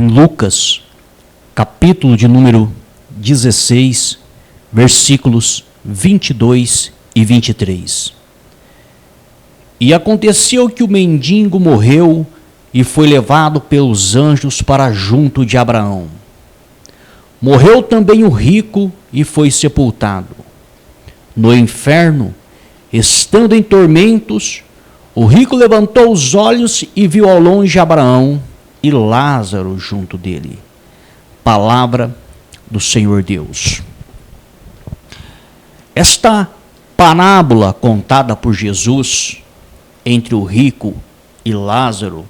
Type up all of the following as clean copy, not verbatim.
em Lucas, capítulo de número 16, versículos 22 e 23. E aconteceu que o mendigo morreu e foi levado pelos anjos para junto de Abraão. Morreu também o rico e foi sepultado. No inferno, estando em tormentos, o rico levantou os olhos e viu ao longe Abraão e Lázaro junto dele. Palavra do Senhor Deus. Esta parábola contada por Jesus entre o rico e Lázaro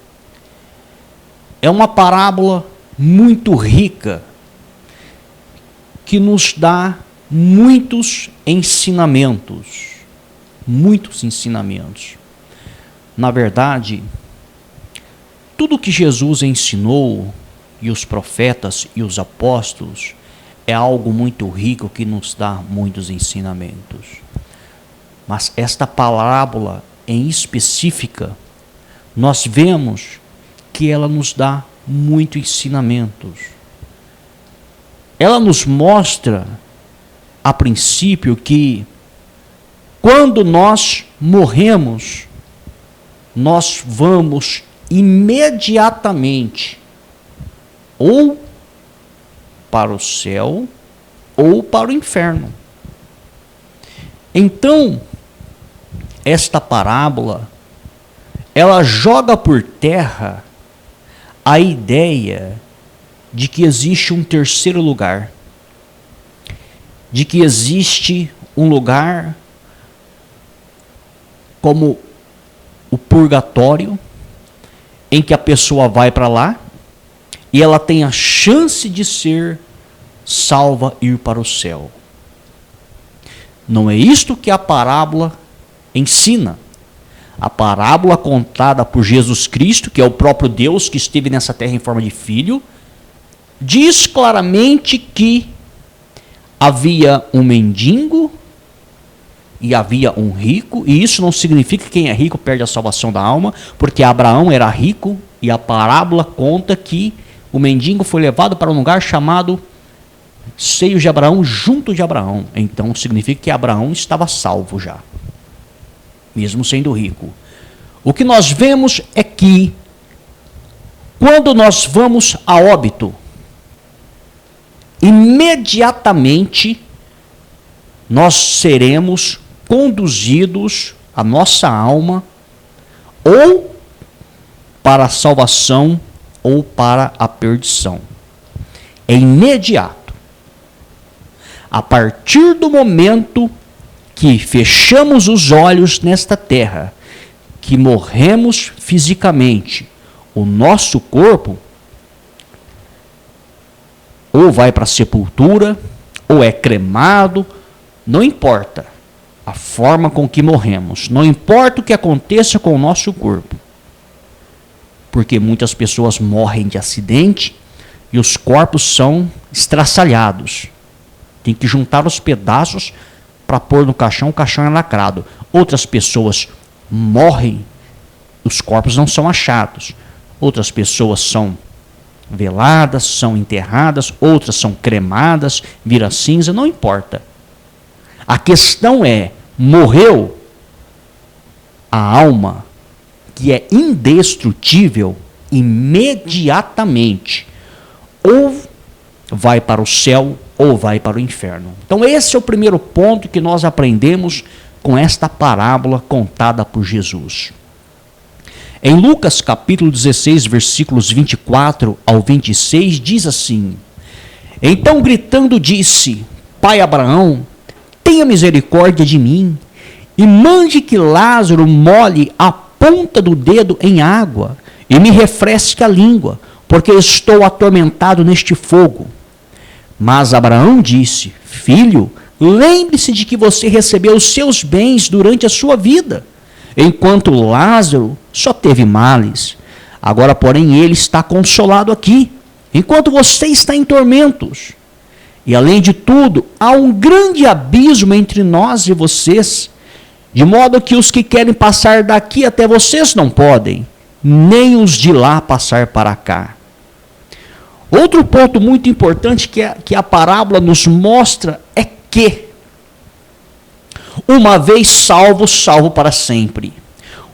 é uma parábola muito rica que nos dá muitos ensinamentos. Muitos ensinamentos. Na verdade, tudo que Jesus ensinou, e os profetas e os apóstolos, é algo muito rico que nos dá muitos ensinamentos. Mas esta parábola em específica, nós vemos que ela nos dá muitos ensinamentos. Ela nos mostra, a princípio, que quando nós morremos, nós vamos imediatamente ou para o céu ou para o inferno. Então, esta parábola, ela joga por terra a ideia de que existe um terceiro lugar, de que existe um lugar como o purgatório, em que a pessoa vai para lá e ela tem a chance de ser salva e ir para o céu. Não é isto que a parábola ensina. A parábola contada por Jesus Cristo, que é o próprio Deus que esteve nessa terra em forma de filho, diz claramente que havia um mendigo e havia um rico, e isso não significa que quem é rico perde a salvação da alma, porque Abraão era rico, e a parábola conta que o mendigo foi levado para um lugar chamado Seios de Abraão, junto de Abraão. Então significa que Abraão estava salvo já, mesmo sendo rico. O que nós vemos é que, quando nós vamos a óbito, imediatamente nós seremos conduzidos, a nossa alma, ou para a salvação ou para a perdição. É imediato. A partir do momento que fechamos os olhos nesta terra, que morremos fisicamente, o nosso corpo ou vai para a sepultura, ou é cremado, não importa a forma com que morremos, não importa o que aconteça com o nosso corpo, porque muitas pessoas morrem de acidente e os corpos são estraçalhados. Tem que juntar os pedaços para pôr no caixão, o caixão é lacrado. Outras pessoas morrem, os corpos não são achados. Outras pessoas são veladas, são enterradas, outras são cremadas, vira cinza, não importa. A questão é, morreu a alma, que é indestrutível, imediatamente, ou vai para o céu, ou vai para o inferno. Então esse é o primeiro ponto que nós aprendemos com esta parábola contada por Jesus. Em Lucas capítulo 16, versículos 24 ao 26, diz assim: Então gritando disse, Pai Abraão, tenha misericórdia de mim, e mande que Lázaro molhe a ponta do dedo em água, e me refresque a língua, porque estou atormentado neste fogo. Mas Abraão disse, Filho, lembre-se de que você recebeu os seus bens durante a sua vida, enquanto Lázaro só teve males. Agora, porém, ele está consolado aqui, enquanto você está em tormentos. E, além de tudo, há um grande abismo entre nós e vocês, de modo que os que querem passar daqui até vocês não podem, nem os de lá passar para cá. Outro ponto muito importante que a parábola nos mostra é que, uma vez salvo, salvo para sempre.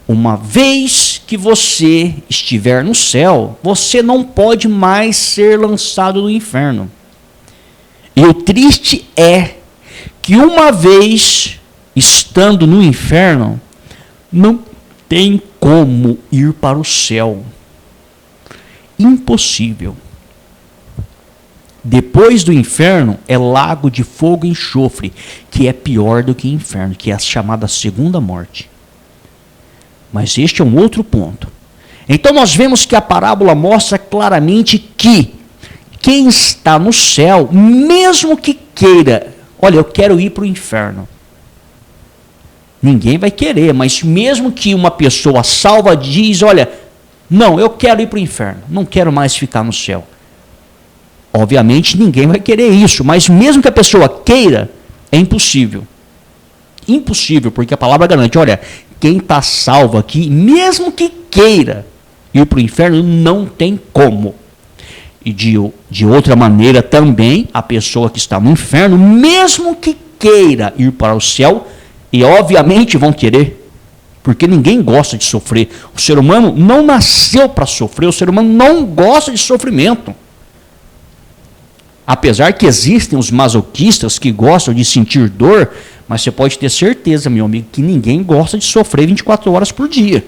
Uma vez que você estiver no céu, você não pode mais ser lançado no inferno. E o triste é que, uma vez estando no inferno, não tem como ir para o céu. Impossível. Depois do inferno é lago de fogo e enxofre, que é pior do que inferno, que é a chamada segunda morte. Mas este é um outro ponto. Então nós vemos que a parábola mostra claramente que quem está no céu, mesmo que queira, olha, eu quero ir para o inferno. Ninguém vai querer, mas mesmo que uma pessoa salva diz, olha, não, eu quero ir para o inferno, não quero mais ficar no céu. Obviamente ninguém vai querer isso, mas mesmo que a pessoa queira, é impossível. Impossível, porque a palavra garante, olha, quem está salvo aqui, mesmo que queira ir para o inferno, não tem como. E de outra maneira também, a pessoa que está no inferno, mesmo que queira ir para o céu, e obviamente vão querer, porque ninguém gosta de sofrer. O ser humano não nasceu para sofrer, o ser humano não gosta de sofrimento. Apesar que existem os masoquistas que gostam de sentir dor, mas você pode ter certeza, meu amigo, que ninguém gosta de sofrer 24 horas por dia.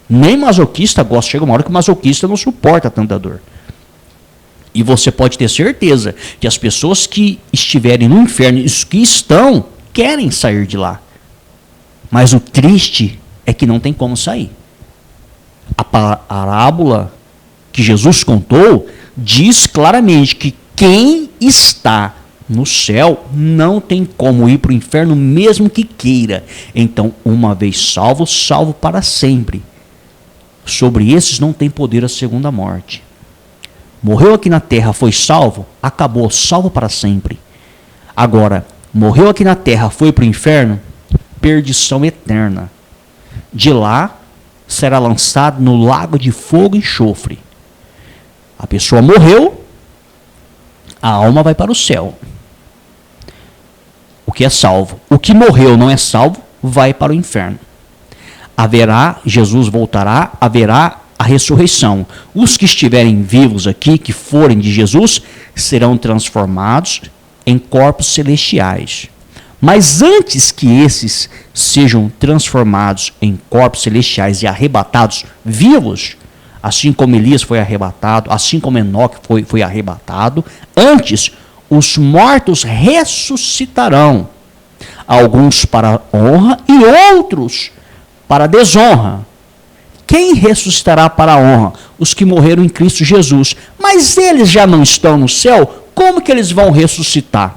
Nem masoquista gosta. Chega uma hora que o masoquista não suporta tanta dor. E você pode ter certeza que as pessoas que estiverem no inferno, os que estão, querem sair de lá. Mas o triste é que não tem como sair. A parábola que Jesus contou diz claramente que quem está no céu não tem como ir para o inferno, mesmo que queira. Então, uma vez salvo, salvo para sempre. Sobre esses não tem poder a segunda morte. Morreu aqui na terra, foi salvo, acabou, salvo para sempre. Agora, morreu aqui na terra, foi para o inferno, perdição eterna. De lá, será lançado no lago de fogo e enxofre. A pessoa morreu, a alma vai para o céu. O que é salvo. O que morreu não é salvo, vai para o inferno. Haverá, Jesus voltará, haverá a ressurreição. Os que estiverem vivos aqui, que forem de Jesus, serão transformados em corpos celestiais. Mas antes que esses sejam transformados em corpos celestiais e arrebatados vivos, assim como Elias foi arrebatado, assim como Enoque foi arrebatado, antes os mortos ressuscitarão, alguns para honra e outros para desonra. Quem ressuscitará para a honra? Os que morreram em Cristo Jesus. Mas eles já não estão no céu, como que eles vão ressuscitar?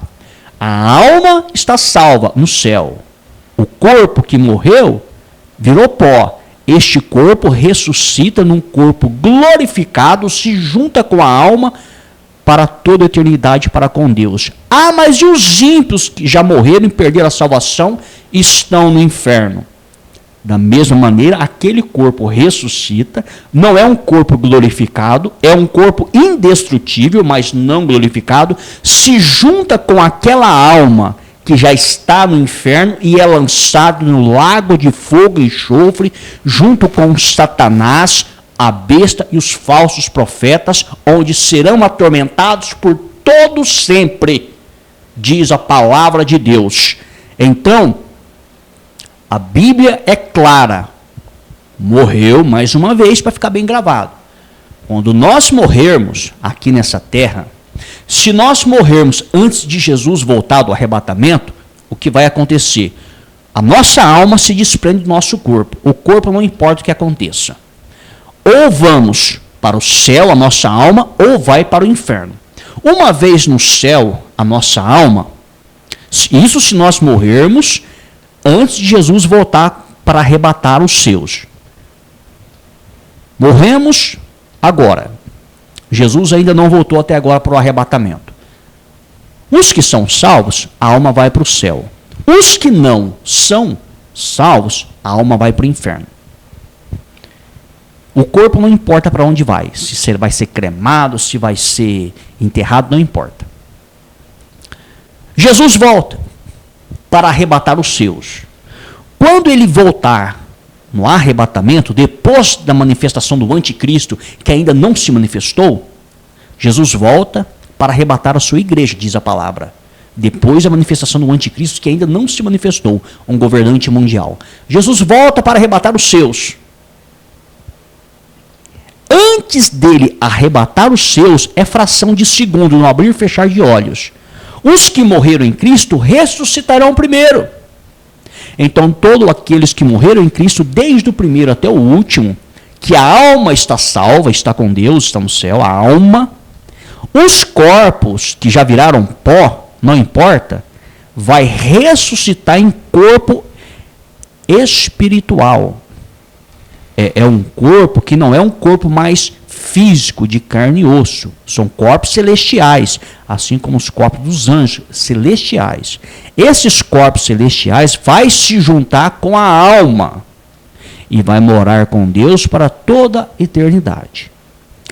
A alma está salva no céu. O corpo que morreu virou pó. Este corpo ressuscita num corpo glorificado, se junta com a alma para toda a eternidade para com Deus. Ah, mas e os ímpios que já morreram e perderam a salvação estão no inferno? Da mesma maneira, aquele corpo ressuscita, não é um corpo glorificado, é um corpo indestrutível, mas não glorificado, se junta com aquela alma que já está no inferno e é lançado no lago de fogo e enxofre, junto com Satanás, a besta e os falsos profetas, onde serão atormentados por todo sempre, diz a palavra de Deus. Então, a Bíblia é clara. Morreu mais uma vez para ficar bem gravado. Quando nós morrermos aqui nessa terra, se nós morrermos antes de Jesus voltar do arrebatamento, o que vai acontecer? A nossa alma se desprende do nosso corpo. O corpo não importa o que aconteça. Ou vamos para o céu, a nossa alma, ou vai para o inferno. Uma vez no céu, a nossa alma, isso se nós morrermos antes de Jesus voltar para arrebatar os seus. Morremos agora. Jesus ainda não voltou até agora para o arrebatamento. Os que são salvos, a alma vai para o céu. Os que não são salvos, a alma vai para o inferno. O corpo não importa para onde vai. Se vai ser cremado, se vai ser enterrado, não importa. Jesus volta para arrebatar os seus. Quando ele voltar no arrebatamento, depois da manifestação do anticristo, que ainda não se manifestou, Jesus volta para arrebatar a sua igreja, diz a palavra. Depois da manifestação do anticristo, que ainda não se manifestou, um governante mundial. Jesus volta para arrebatar os seus. Antes dele arrebatar os seus, é fração de segundo, no abrir e fechar de olhos. Os que morreram em Cristo ressuscitarão primeiro. Então, todos aqueles que morreram em Cristo, desde o primeiro até o último, que a alma está salva, está com Deus, está no céu, a alma, os corpos que já viraram pó, não importa, vai ressuscitar em corpo espiritual. É um corpo que não é um corpo mais físico, de carne e osso. São corpos celestiais, assim como os corpos dos anjos celestiais. Esses corpos celestiais vai se juntar com a alma e vai morar com Deus para toda a eternidade.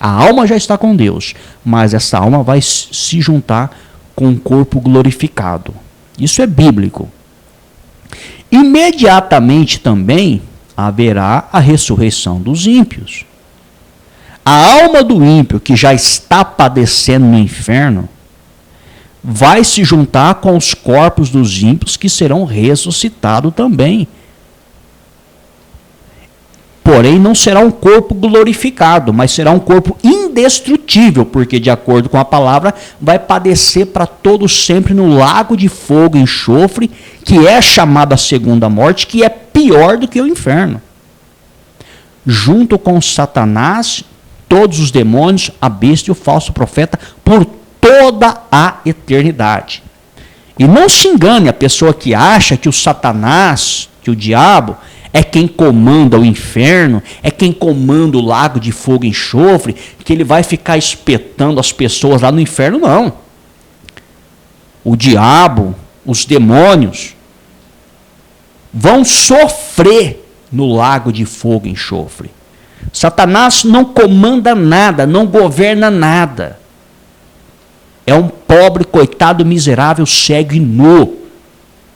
A alma já está com Deus, mas essa alma vai se juntar com um corpo glorificado. Isso é bíblico. Imediatamente também haverá a ressurreição dos ímpios. A alma do ímpio, que já está padecendo no inferno, vai se juntar com os corpos dos ímpios que serão ressuscitados também. Porém, não será um corpo glorificado, mas será um corpo indestrutível, porque, de acordo com a palavra, vai padecer para todos sempre no lago de fogo e enxofre, que é chamada a segunda morte, que é pior do que o inferno. Junto com Satanás, todos os demônios, a besta e o falso profeta, por toda a eternidade. E não se engane a pessoa que acha que o Satanás, que o diabo, é quem comanda o inferno, é quem comanda o lago de fogo e enxofre, que ele vai ficar espetando as pessoas lá no inferno, não. O diabo, os demônios, vão sofrer no lago de fogo e enxofre. Satanás não comanda nada, não governa nada. É um pobre, coitado, miserável, cego e nu.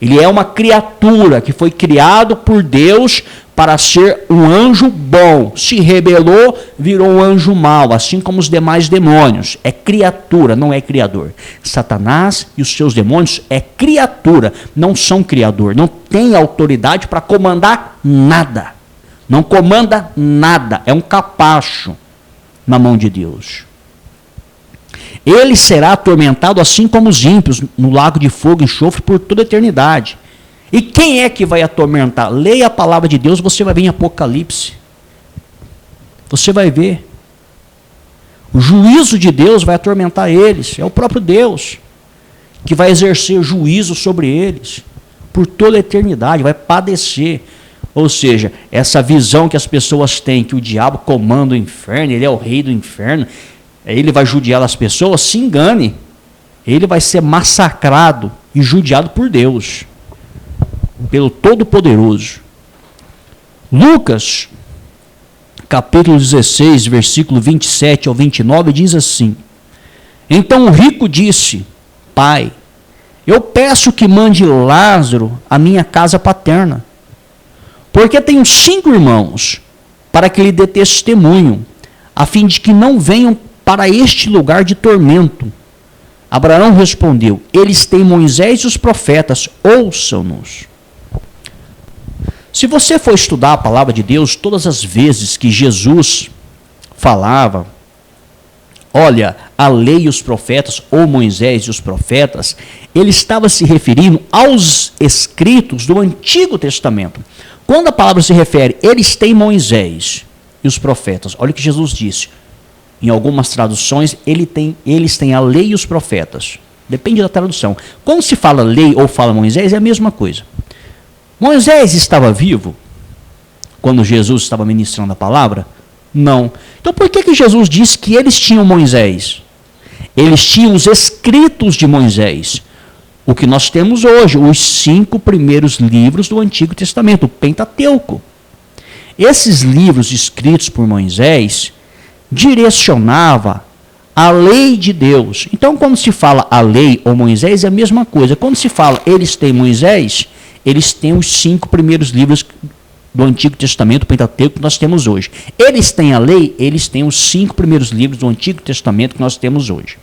Ele é uma criatura que foi criado por Deus para ser um anjo bom. Se rebelou, virou um anjo mau, assim como os demais demônios. É criatura, não é criador. Satanás e os seus demônios é criatura, não são criador. Não tem autoridade para comandar nada. Não comanda nada. É um capacho na mão de Deus. Ele será atormentado assim como os ímpios no lago de fogo e enxofre por toda a eternidade. E quem é que vai atormentar? Leia a palavra de Deus, você vai ver em Apocalipse. Você vai ver. O juízo de Deus vai atormentar eles. É o próprio Deus que vai exercer juízo sobre eles por toda a eternidade, vai padecer. Ou seja, essa visão que as pessoas têm, que o diabo comanda o inferno, ele é o rei do inferno, ele vai judiar as pessoas, se engane. Ele vai ser massacrado e judiado por Deus, pelo Todo-Poderoso. Lucas, capítulo 16, versículo 27 ao 29, diz assim: Então o rico disse: Pai, eu peço que mande Lázaro à minha casa paterna, porque tenho 5 irmãos, para que lhe dê testemunho, a fim de que não venham para este lugar de tormento. Abraão respondeu: Eles têm Moisés e os profetas, ouçam-nos. Se você for estudar a palavra de Deus, todas as vezes que Jesus falava, olha, a lei e os profetas, ou Moisés e os profetas, ele estava se referindo aos escritos do Antigo Testamento. Quando a palavra se refere, eles têm Moisés e os profetas, olha o que Jesus disse. Em algumas traduções, eles têm a lei e os profetas. Depende da tradução. Quando se fala lei ou fala Moisés, é a mesma coisa. Moisés estava vivo quando Jesus estava ministrando a palavra? Não. Então por que Jesus disse que eles tinham Moisés? Eles tinham os escritos de Moisés. O que nós temos hoje, os 5 primeiros livros do Antigo Testamento, o Pentateuco. esses livros escritos por Moisés direcionava a lei de Deus. Então, quando se fala a lei ou Moisés, é a mesma coisa. Quando se fala eles têm Moisés, eles têm os 5 primeiros livros do Antigo Testamento, o Pentateuco, que nós temos hoje. Eles têm a lei, eles têm os 5 primeiros livros do Antigo Testamento que nós temos hoje.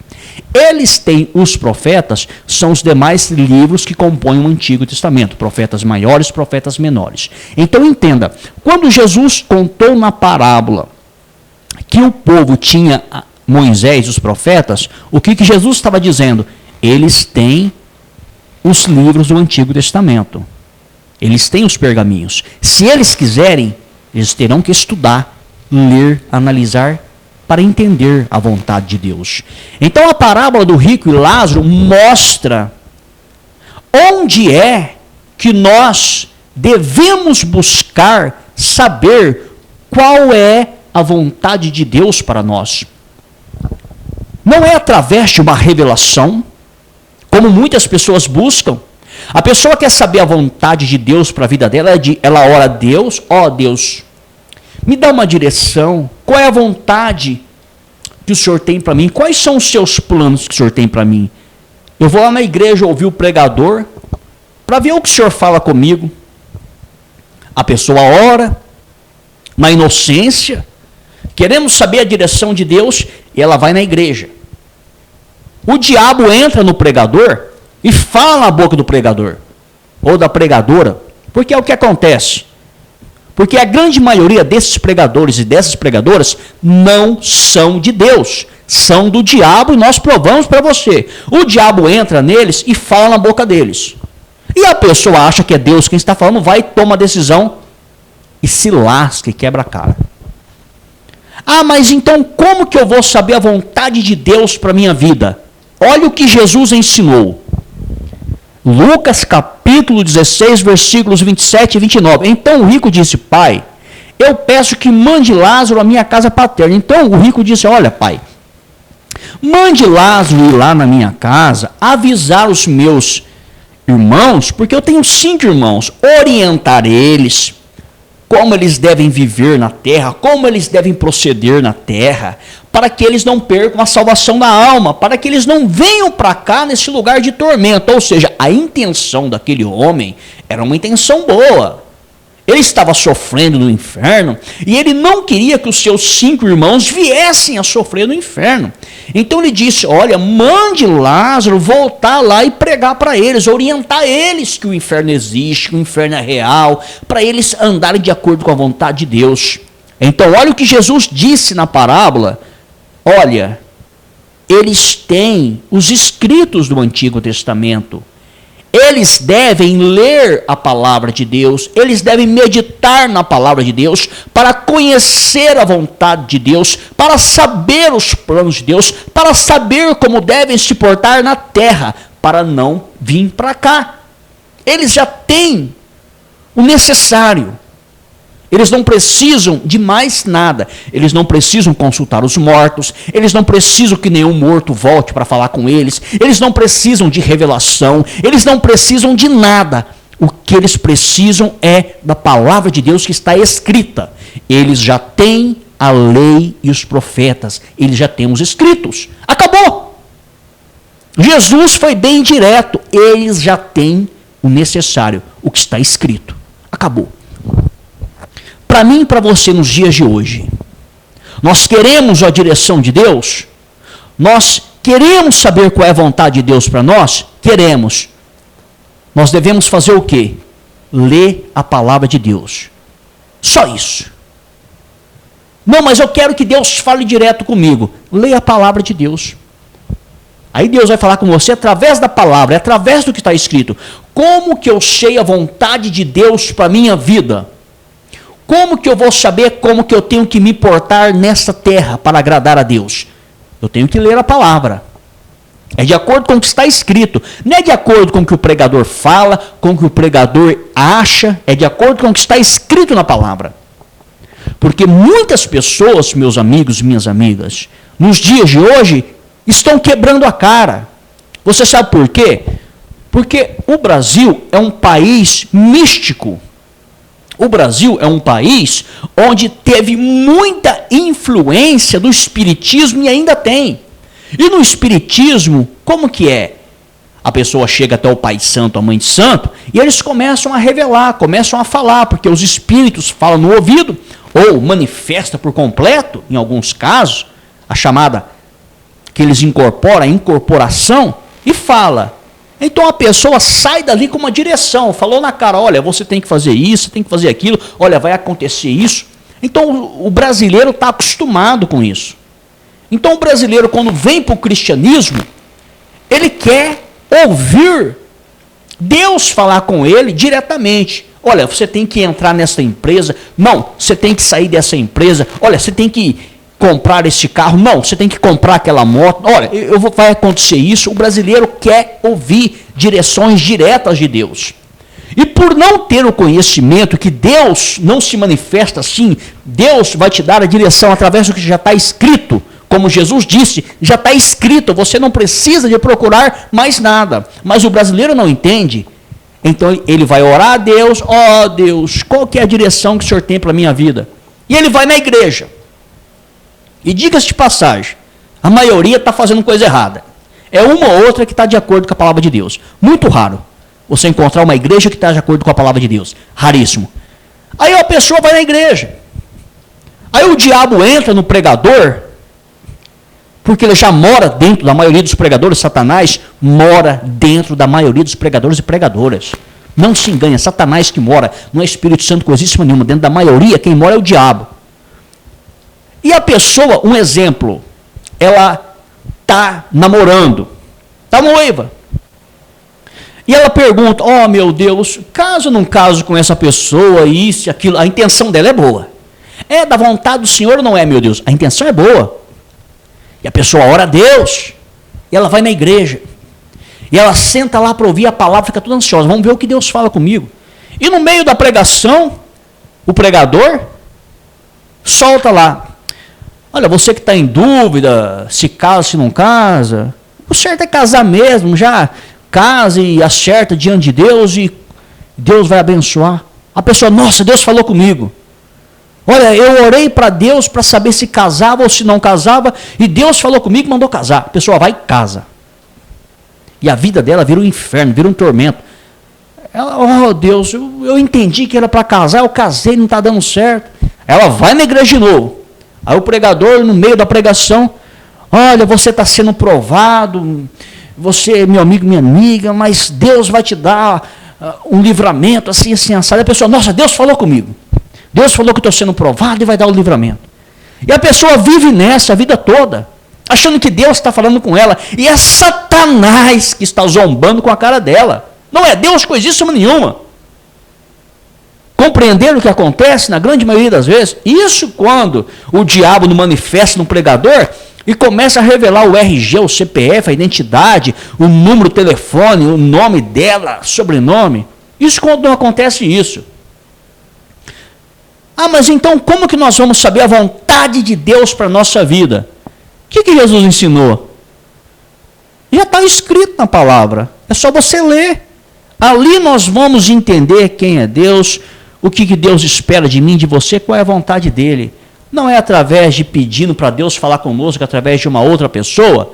Eles têm os profetas, são os demais livros que compõem o Antigo Testamento, profetas maiores, profetas menores. Então entenda, quando Jesus contou na parábola que o povo tinha Moisés, os profetas, o que Jesus estava dizendo? Eles têm os livros do Antigo Testamento. Eles têm os pergaminhos. Se eles quiserem, eles terão que estudar, ler, analisar, para entender a vontade de Deus. Então a parábola do rico e Lázaro mostra onde é que nós devemos buscar saber qual é a vontade de Deus para nós. Não é através de uma revelação, como muitas pessoas buscam. A pessoa quer saber a vontade de Deus para a vida dela, ela ora a Deus, ó Deus, me dá uma direção, qual é a vontade que o Senhor tem para mim, quais são os seus planos que o Senhor tem para mim. Eu vou lá na igreja ouvir o pregador, para ver o que o Senhor fala comigo. A pessoa ora, na inocência, queremos saber a direção de Deus, e ela vai na igreja. O diabo entra no pregador e fala na boca do pregador, ou da pregadora, porque é o que acontece. Porque a grande maioria desses pregadores e dessas pregadoras não são de Deus, são do diabo, e nós provamos para você. O diabo entra neles e fala na boca deles. E a pessoa acha que é Deus quem está falando, vai, toma a decisão e se lasca e quebra a cara. Ah, mas então como que eu vou saber a vontade de Deus para a minha vida? Olha o que Jesus ensinou. Lucas capítulo 16, versículos 27 e 29. Então o rico disse, pai, eu peço que mande Lázaro à minha casa paterna. Então o rico disse, olha pai, mande Lázaro ir lá na minha casa, avisar os meus irmãos, porque eu tenho 5 irmãos, orientar eles, como eles devem viver na terra, como eles devem proceder na terra, para que eles não percam a salvação da alma, para que eles não venham para cá nesse lugar de tormento. Ou seja, a intenção daquele homem era uma intenção boa. Ele estava sofrendo no inferno e ele não queria que os seus 5 irmãos viessem a sofrer no inferno. Então ele disse, olha, mande Lázaro voltar lá e pregar para eles, orientar eles que o inferno existe, que o inferno é real, para eles andarem de acordo com a vontade de Deus. Então olha o que Jesus disse na parábola. Olha, eles têm os escritos do Antigo Testamento. Eles devem ler a palavra de Deus, eles devem meditar na palavra de Deus, para conhecer a vontade de Deus, para saber os planos de Deus, para saber como devem se portar na terra, para não vir para cá. Eles já têm o necessário. Eles não precisam de mais nada. Eles não precisam consultar os mortos. Eles não precisam que nenhum morto volte para falar com eles. Eles não precisam de revelação. Eles não precisam de nada. O que eles precisam é da palavra de Deus que está escrita. Eles já têm a lei e os profetas. Eles já têm os escritos. Acabou. Jesus foi bem direto. Eles já têm o necessário, o que está escrito. Acabou. Para mim e para você nos dias de hoje, nós queremos a direção de Deus? Nós queremos saber qual é a vontade de Deus para nós? Queremos. Nós devemos fazer o quê? Ler a palavra de Deus. Só isso. Não, mas eu quero que Deus fale direto comigo. Leia a palavra de Deus. Aí Deus vai falar com você através da palavra, é através do que está escrito. Como que eu sei a vontade de Deus para a minha vida? Como que eu vou saber como que eu tenho que me portar nessa terra para agradar a Deus? Eu tenho que ler a palavra. É de acordo com o que está escrito. Não é de acordo com o que o pregador fala, com o que o pregador acha. É de acordo com o que está escrito na palavra. Porque muitas pessoas, meus amigos e minhas amigas, nos dias de hoje, estão quebrando a cara. Você sabe por quê? Porque o Brasil é um país místico. O Brasil é um país onde teve muita influência do espiritismo e ainda tem. E no espiritismo, como que é? A pessoa chega até o Pai Santo, a Mãe de Santo, e eles começam a revelar, começam a falar, porque os espíritos falam no ouvido, ou manifesta por completo, em alguns casos, a chamada que eles incorporam, a incorporação, e fala. Então a pessoa sai dali com uma direção, falou na cara, olha, você tem que fazer isso, você tem que fazer aquilo, olha, vai acontecer isso. Então o brasileiro está acostumado com isso. Então o brasileiro, quando vem para o cristianismo, ele quer ouvir Deus falar com ele diretamente. Olha, você tem que entrar nessa empresa, não, você tem que sair dessa empresa, olha, você tem que comprar esse carro, não, você tem que comprar aquela moto, olha, vai acontecer isso. O brasileiro quer ouvir direções diretas de Deus. E por não ter o conhecimento que Deus não se manifesta assim, Deus vai te dar a direção através do que já está escrito, como Jesus disse, já está escrito, você não precisa de procurar mais nada. Mas o brasileiro não entende, então ele vai orar a Deus, ó Deus, qual que é a direção que o Senhor tem para a minha vida? E ele vai na igreja. E diga-se de passagem, a maioria está fazendo coisa errada. É uma ou outra que está de acordo com a palavra de Deus. Muito raro você encontrar uma igreja que está de acordo com a palavra de Deus. Raríssimo. Aí a pessoa vai na igreja. Aí o diabo entra no pregador, porque ele já mora dentro da maioria dos pregadores. Satanás mora dentro da maioria dos pregadores e pregadoras. Não se engane, Satanás que mora, não é Espírito Santo coisíssima nenhuma. Dentro da maioria, quem mora é o diabo. E a pessoa, um exemplo, ela está namorando, está noiva. E ela pergunta, oh meu Deus, caso ou não caso com essa pessoa, isso e aquilo, a intenção dela é boa. É da vontade do Senhor ou não é, meu Deus? A intenção é boa. E a pessoa ora a Deus, e ela vai na igreja. E ela senta lá para ouvir a palavra, fica toda ansiosa, vamos ver o que Deus fala comigo. E no meio da pregação, o pregador solta lá. Olha, você que está em dúvida, se casa, se não casa, o certo é casar mesmo, já casa e acerta diante de Deus e Deus vai abençoar. A pessoa, nossa, Deus falou comigo. Olha, eu orei para Deus para saber se casava ou se não casava, e Deus falou comigo e mandou casar. A pessoa vai e casa. E a vida dela vira um inferno, vira um tormento. Ela, oh Deus, eu entendi que era para casar, eu casei, não está dando certo. Ela vai na igreja de novo. Aí o pregador, no meio da pregação, olha, você está sendo provado, você é meu amigo, minha amiga, mas Deus vai te dar um livramento, assim, assim, assado. A pessoa, nossa, Deus falou comigo. Deus falou que estou sendo provado e vai dar o livramento. E a pessoa vive nessa a vida toda, achando que Deus está falando com ela. E é Satanás que está zombando com a cara dela. Não é Deus coisíssima nenhuma. Compreender o que acontece na grande maioria das vezes? Isso quando o diabo não manifesta no pregador e começa a revelar o RG, o CPF, a identidade, o número do telefone, o nome dela, sobrenome. Isso quando não acontece isso. Ah, mas então como que nós vamos saber a vontade de Deus para a nossa vida? O que Jesus ensinou? Já está escrito na palavra. É só você ler. Ali nós vamos entender quem é Deus, o que Deus espera de mim, de você, qual é a vontade dele. Não é através de pedindo para Deus falar conosco, através de uma outra pessoa,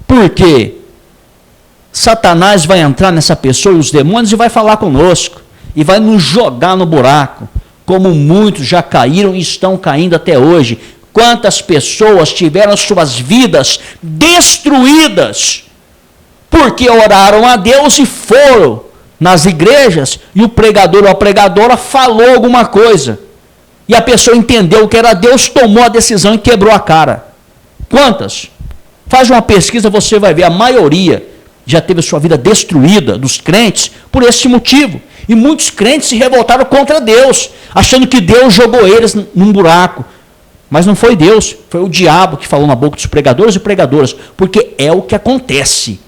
porque Satanás vai entrar nessa pessoa e os demônios e vai falar conosco, e vai nos jogar no buraco, como muitos já caíram e estão caindo até hoje. Quantas pessoas tiveram suas vidas destruídas, porque oraram a Deus e foram nas igrejas, e o pregador ou a pregadora falou alguma coisa, e a pessoa entendeu que era Deus, tomou a decisão e quebrou a cara. Quantas? Faz uma pesquisa, você vai ver, a maioria já teve sua vida destruída, dos crentes, por esse motivo. E muitos crentes se revoltaram contra Deus, achando que Deus jogou eles num buraco. Mas não foi Deus, foi o diabo que falou na boca dos pregadores e pregadoras, porque é o que acontece.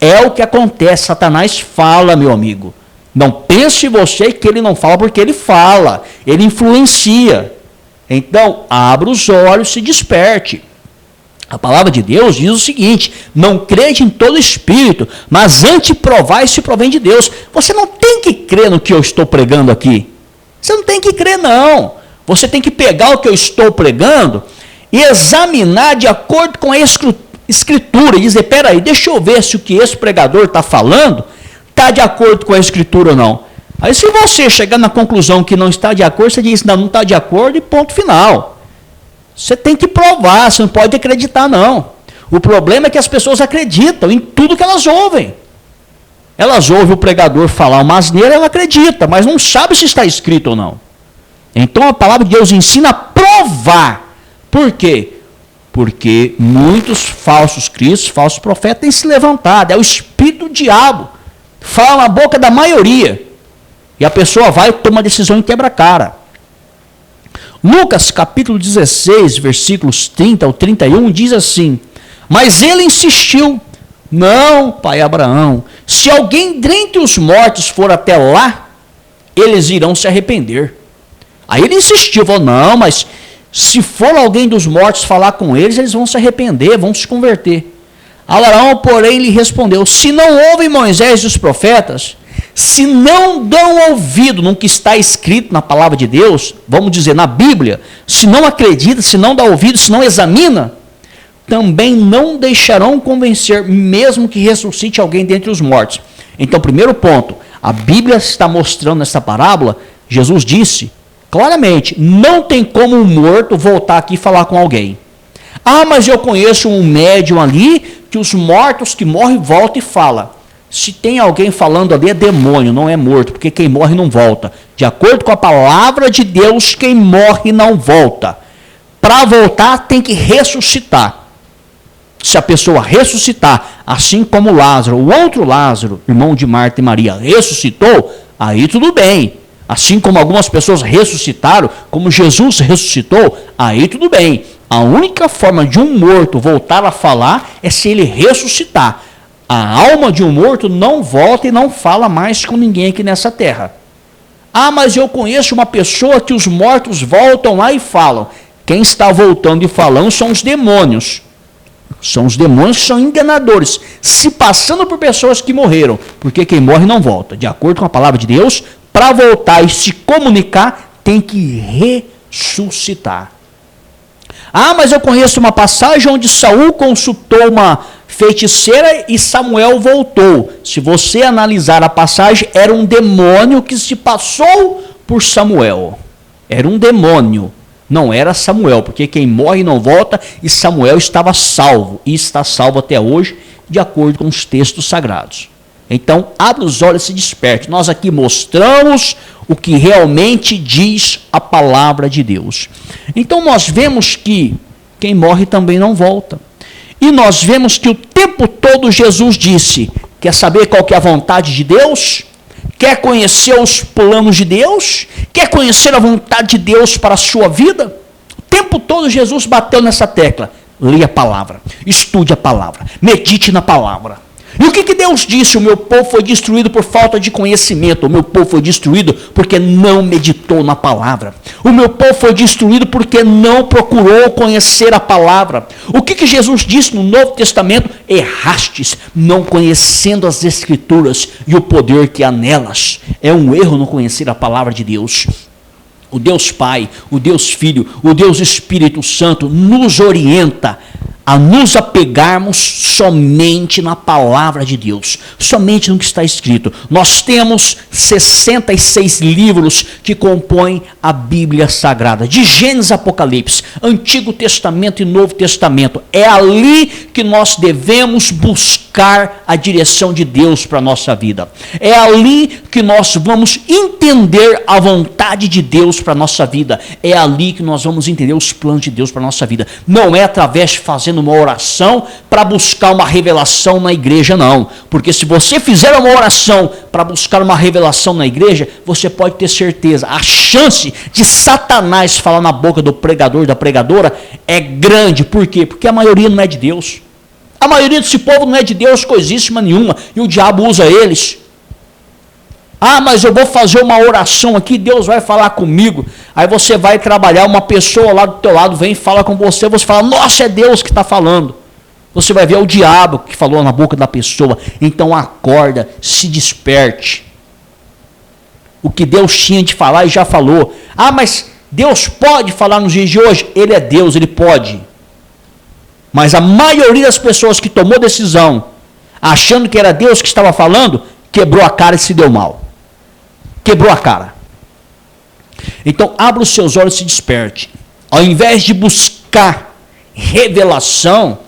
É o que acontece, Satanás fala, meu amigo. Não pense você que ele não fala, porque ele fala, ele influencia. Então, abra os olhos, se desperte. A palavra de Deus diz o seguinte, não crede em todo espírito, mas antes provai se provém de Deus. Você não tem que crer no que eu estou pregando aqui. Você não tem que crer, não. Você tem que pegar o que eu estou pregando e examinar de acordo com a Escritura e dizer, peraí, deixa eu ver se o que esse pregador está falando está de acordo com a Escritura ou não. Aí se você chegar na conclusão que não está de acordo, você diz, não está de acordo e ponto final. Você tem que provar, você não pode acreditar, não. O problema é que as pessoas acreditam em tudo que elas ouvem. Elas ouvem o pregador falar uma asneira, ela acredita, mas não sabe se está escrito ou não. Então a palavra de Deus ensina a provar. Por quê? Porque muitos falsos cristos, falsos profetas têm se levantado. É o espírito do diabo. Fala na boca da maioria. E a pessoa vai e toma decisão em quebra-cara. Lucas capítulo 16, versículos 30 ao 31, diz assim, mas ele insistiu, não, pai Abraão, se alguém dentre os mortos for até lá, eles irão se arrepender. Aí ele insistiu, falou, não, mas se for alguém dos mortos falar com eles, eles vão se arrepender, vão se converter. Abraão, porém, lhe respondeu, se não ouvem Moisés e os profetas, se não dão ouvido no que está escrito na palavra de Deus, vamos dizer, na Bíblia, se não acredita, se não dá ouvido, se não examina, também não deixarão convencer, mesmo que ressuscite alguém dentre os mortos. Então, primeiro ponto, a Bíblia está mostrando nessa parábola, Jesus disse claramente, não tem como um morto voltar aqui e falar com alguém. Ah, mas eu conheço um médium ali, que os mortos que morrem voltam e falam. Se tem alguém falando ali é demônio, não é morto, porque quem morre não volta. De acordo com a palavra de Deus, quem morre não volta. Para voltar tem que ressuscitar. Se a pessoa ressuscitar, assim como Lázaro, o outro Lázaro, irmão de Marta e Maria, ressuscitou, aí tudo bem. Assim como algumas pessoas ressuscitaram, como Jesus ressuscitou, aí tudo bem. A única forma de um morto voltar a falar é se ele ressuscitar. A alma de um morto não volta e não fala mais com ninguém aqui nessa terra. Ah, mas eu conheço uma pessoa que os mortos voltam lá e falam. Quem está voltando e falando são os demônios. São os demônios que são enganadores, se passando por pessoas que morreram, porque quem morre não volta. De acordo com a palavra de Deus, para voltar e se comunicar, tem que ressuscitar. Ah, mas eu conheço uma passagem onde Saul consultou uma feiticeira e Samuel voltou. Se você analisar a passagem, era um demônio que se passou por Samuel. Era um demônio, não era Samuel, porque quem morre não volta e Samuel estava salvo e está salvo até hoje, de acordo com os textos sagrados. Então, abre os olhos e se desperte. Nós aqui mostramos o que realmente diz a palavra de Deus. Então, nós vemos que quem morre também não volta. E nós vemos que o tempo todo Jesus disse, quer saber qual que é a vontade de Deus? Quer conhecer os planos de Deus? Quer conhecer a vontade de Deus para a sua vida? O tempo todo Jesus bateu nessa tecla. Leia a palavra, estude a palavra, medite na palavra. E o que Deus disse? O meu povo foi destruído por falta de conhecimento. O meu povo foi destruído porque não meditou na palavra. O meu povo foi destruído porque não procurou conhecer a palavra. O que Jesus disse no Novo Testamento? Errastes, não conhecendo as Escrituras e o poder que há nelas. É um erro não conhecer a palavra de Deus. O Deus Pai, o Deus Filho, o Deus Espírito Santo nos orienta a nos apegarmos somente na palavra de Deus, somente no que está escrito. Nós temos 66 livros que compõem a Bíblia Sagrada, de Gênesis a Apocalipse, Antigo Testamento e Novo Testamento. É ali que nós devemos buscar a direção de Deus para a nossa vida. É ali que nós vamos entender a vontade de Deus para a nossa vida. É ali que nós vamos entender os planos de Deus para a nossa vida. Não é através de fazendo uma oração para buscar uma revelação na igreja, não. Porque se você fizer uma oração para buscar uma revelação na igreja, você pode ter certeza, a chance de Satanás falar na boca do pregador, da pregadora, é grande. Por quê? Porque a maioria não é de Deus. A maioria desse povo não é de Deus coisíssima nenhuma, e o diabo usa eles. Ah, mas eu vou fazer uma oração aqui, Deus vai falar comigo. Aí você vai trabalhar, uma pessoa lá do teu lado vem e fala com você, você fala, nossa, é Deus que está falando. Você vai ver o diabo que falou na boca da pessoa. Então acorda, se desperte. o que Deus tinha de falar e já falou. Ah, mas Deus pode falar nos dias de hoje? Ele é Deus, ele pode. Mas a maioria das pessoas que tomou decisão, achando que era Deus que estava falando, quebrou a cara e se deu mal. Quebrou a cara. Então, abra os seus olhos e se desperte. Ao invés de buscar revelação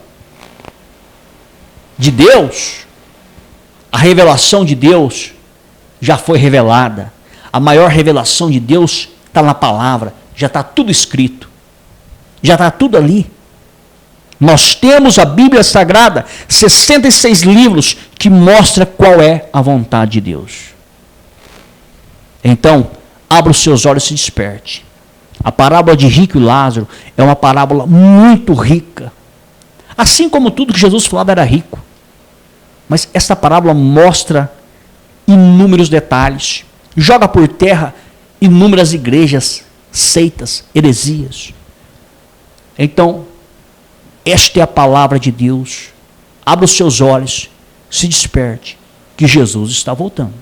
de Deus, a revelação de Deus já foi revelada. A maior revelação de Deus está na palavra. Já está tudo escrito. Já está tudo ali. Nós temos a Bíblia Sagrada, 66 livros, que mostra qual é a vontade de Deus. Então, abra os seus olhos e se desperte. A parábola de Rico e Lázaro é uma parábola muito rica. Assim como tudo que Jesus falava era rico. Mas essa parábola mostra inúmeros detalhes. Joga por terra inúmeras igrejas, seitas, heresias. Então, esta é a palavra de Deus. Abra os seus olhos, se desperte, que Jesus está voltando.